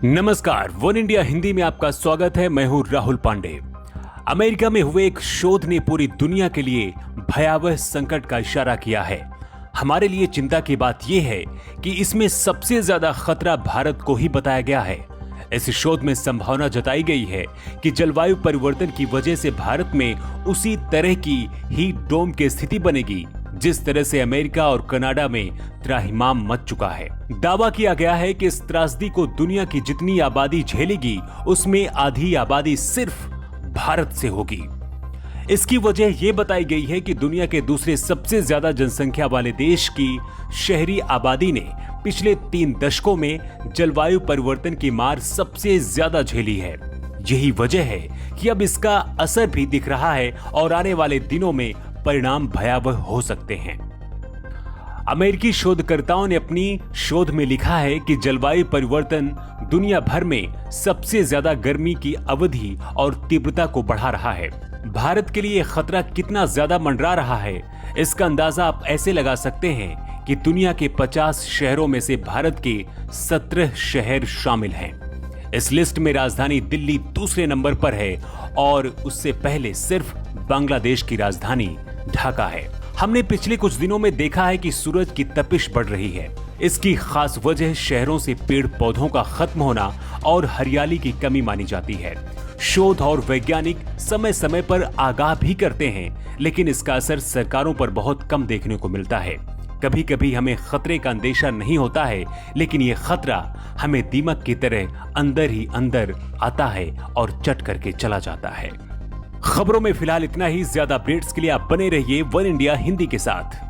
नमस्कार, one India Hindi में आपका स्वागत है। मैं हूं राहुल पांडे। अमेरिका में हुए एक शोध ने पूरी दुनिया के लिए भयावह संकट का इशारा किया है। हमारे लिए चिंता की बात यह है कि इसमें सबसे ज्यादा खतरा भारत को ही बताया गया है। इस शोध में संभावना जताई गई है कि जलवायु परिवर्तन की वजह से भारत में उसी तरह की हीट डोम की स्थिति बनेगी जिस तरह से अमेरिका और कनाडा में त्राहिमाम मच चुका है। दावा किया गया है कि इस त्रासदी को दुनिया की जितनी आबादी झेलेगी उसमें आधी आबादी सिर्फ भारत से होगी। इसकी वजह यह बताई गई है कि दुनिया के दूसरे सबसे ज्यादा जनसंख्या वाले देश की शहरी आबादी ने पिछले 3 दशकों में जलवायु परिवर्तन की मार सबसे ज्यादा झेली है। यही वजह है कि अब इसका असर भी दिख रहा है और आने वाले दिनों में परिणाम भयावह हो सकते हैं। अमेरिकी शोधकर्ताओं ने अपनी शोध में लिखा है कि जलवायु परिवर्तन दुनिया भर में सबसे ज्यादा गर्मी की अवधि और तीव्रता को बढ़ा रहा है। भारत के लिए खतरा कितना ज्यादा मंडरा रहा है, इसका अंदाजा आप ऐसे लगा सकते हैं कि दुनिया के 50 शहरों में से भारत के 17 शहर शामिल हैं। इस लिस्ट में राजधानी दिल्ली दूसरे नंबर पर है और उससे पहले सिर्फ बांग्लादेश की राजधानी ढाका है। हमने पिछले कुछ दिनों में देखा है कि सूरज की तपिश बढ़ रही है। इसकी खास वजह शहरों से पेड़ पौधों का खत्म होना और हरियाली की कमी मानी जाती है। शोध और वैज्ञानिक समय समय पर आगाह भी करते हैं, लेकिन इसका असर सरकारों पर बहुत कम देखने को मिलता है। कभी कभी हमें खतरे का अंदेशा नहीं होता है, लेकिन ये खतरा हमें दीमक की तरह अंदर ही अंदर आता है और चट करके चला जाता है। खबरों में फिलहाल इतना ही। ज्यादा अपडेट्स के लिए आप बने रहिए वन इंडिया हिंदी के साथ।